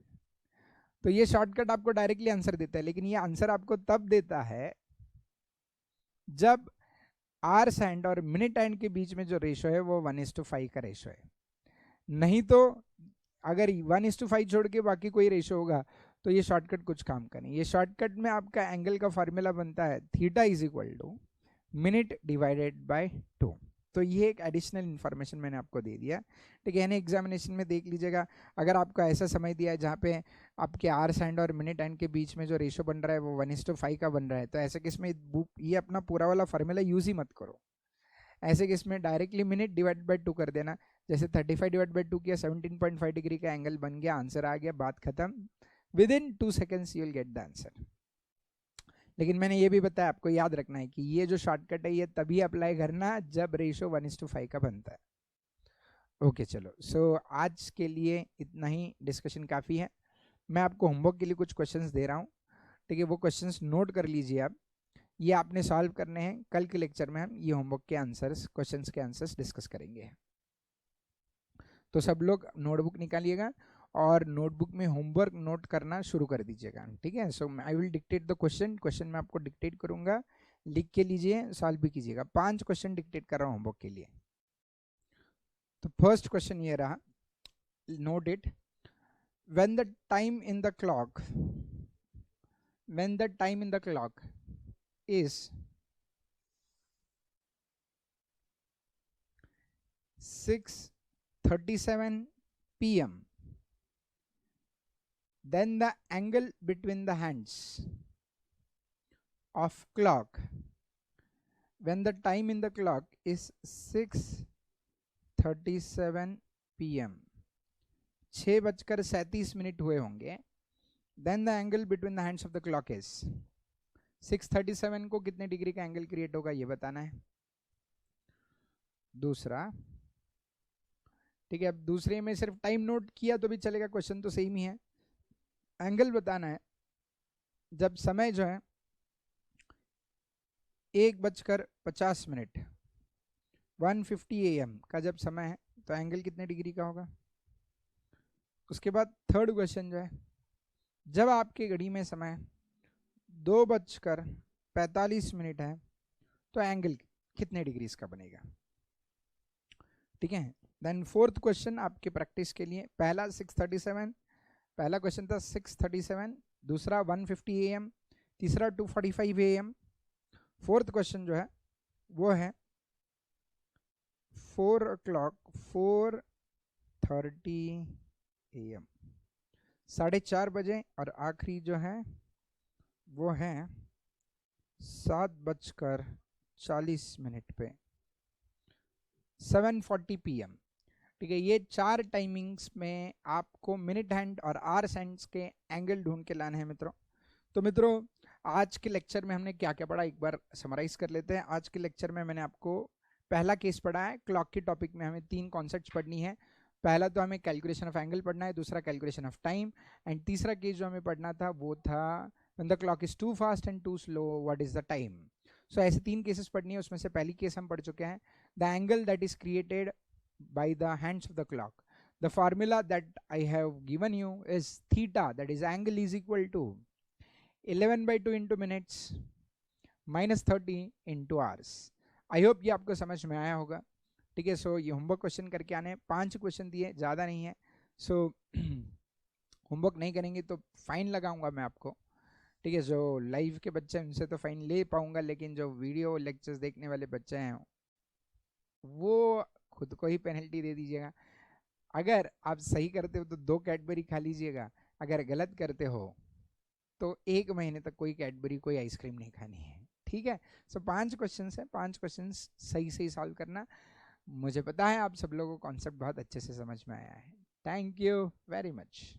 तो ये शॉर्टकट आपको डायरेक्टली आंसर देता है, लेकिन ये आंसर आपको तब देता है जब आवर्स एंड और मिनट एंड के बीच में जो रेशो है वो 1:5 का रेशो है। नहीं तो अगर 1:5 छोड़ के बाकी कोई रेशो होगा तो ये शॉर्टकट कुछ काम का नहीं। ये शॉर्टकट में आपका एंगल का फार्मूला बनता है theta is equal to minute divided by 2। तो ये एक एडिशनल इन्फॉर्मेशन मैंने आपको दे दिया। ठीक है, यानी एग्जामिनेशन में देख लीजिएगा, अगर आपको ऐसा समय दिया है जहाँ पे आपके आवर्स एंड और मिनट एंड के बीच में जो रेशो बन रहा है वो 1:5 का बन रहा है, तो ऐसे केस में ये अपना पूरा वाला फार्मूला यूज ही मत करो। ऐसे केस में डायरेक्टली मिनट डिवाइड बाई 2 कर देना, जैसे 35 डिवाइड बाई 2 किया 17.5 डिग्री का एंगल बन गया, आंसर आ गया, बात खत्म। With in 2 seconds you will get the answer. लेकिन मैंने ये भी बताया आपको याद रखना है कि ये जो शॉर्टकट है ये तभी अप्लाई करना जब रेशो 1:5 का बनता है। ओके चलो, सो आज के लिए इतना ही, डिस्कशन काफ़ी है। मैं आपको होमवर्क के लिए कुछ क्वेश्चंस दे रहा हूँ, ठीक है, वो क्वेश्चंस नोट कर लीजिए आप, ये आपने सॉल्व करने हैं। कल के लेक्चर में हम ये होमवर्क के आंसर्स, क्वेश्चंस के आंसर्स डिस्कस करेंगे। तो सब लोग नोटबुक निकालिएगा और नोटबुक में होमवर्क नोट करना शुरू कर दीजिएगा, ठीक है। So I will dictate the question मैं आपको डिक्टेट करूंगा, लिख के लीजिए, सॉल्व भी कीजिएगा। 5 क्वेश्चन डिक्टेट कर रहा हूँ होमवर्क के लिए। तो फर्स्ट क्वेश्चन ये रहा, note it. when the time in the clock is 6:37 p.m., then the angle between the hands of clock, when the time in the clock is 6:37 p.m., 6:37 हुए होंगे, then the angle between the hands of the clock is 6:37 को कितने degree का angle create होगा ये बताना है। दूसरा, ठीक है, अब दूसरे में सिर्फ टाइम नोट किया तो भी चलेगा, क्वेश्चन तो सेम ही है। एंगल बताना है, जब समय जो है 1:50 1:50 AM का जब समय है तो एंगल कितने डिग्री का होगा। उसके बाद थर्ड क्वेश्चन जो है, जब आपकी घड़ी में समय 2:45 है तो एंगल कितने डिग्री का बनेगा, ठीक है। देन फोर्थ क्वेश्चन आपके प्रैक्टिस के लिए, पहला 6:37, पहला क्वेश्चन था 6:37, दूसरा 1:50 AM, तीसरा 2:45 AM। फोर्थ क्वेश्चन जो है वो है 4:30 AM, 4:30 बजे, और आखिरी जो है वो है 7:40 पे, 7:40 PM, ठीक है। ये 4 टाइमिंग्स में आपको मिनट हैंड और आवर्स हैंड्स के एंगल ढूंढ के लाने हैं मित्रों। तो मित्रों, आज के लेक्चर में हमने क्या क्या पढ़ा एक बार समराइज कर लेते हैं। आज के लेक्चर में मैंने आपको पहला केस पढ़ा है, क्लॉक के टॉपिक में हमें 3 कॉन्सेप्ट्स पढ़नी है। पहला तो हमें कैलकुलेशन ऑफ एंगल पढ़ना है, दूसरा कैलकुलेशन ऑफ टाइम, एंड तीसरा केस जो हमें पढ़ना था वो था when the clock is too fast and too slow, what is the time. So ऐसे 3 केसेस पढ़नी है, उसमें से पहली केस हम पढ़ चुके हैं, the angle that is created by the hands of the clock. The formula that I have given you is theta, that is angle is equal to 11/2 into minutes minus 30 into hours. I hope ये आपको समझ में आया होगा, ठीक है। सो ये homework question करके आने, 5 क्वेश्चन दिए, ज़्यादा नहीं है। सो होमवर्क नहीं करेंगे तो फाइन लगाऊंगा मैं आपको, ठीक है। जो लाइव के बच्चे हैं उनसे तो फाइन ले पाऊंगा, लेकिन जो वीडियो लेक्चर्स देखने वाले बच्चे हैं वो खुद को ही पेनल्टी दे दीजिएगा। अगर आप सही करते हो तो 2 कैडबरी खा लीजिएगा, अगर गलत करते हो तो 1 महीने तक कोई कैडबरी, कोई आइसक्रीम नहीं खानी है, ठीक है। सो 5 क्वेश्चन है, 5 क्वेश्चन सही सही सॉल्व करना। मुझे पता है आप सब लोगों को कॉन्सेप्ट बहुत अच्छे से समझ में आया है। Thank you very much.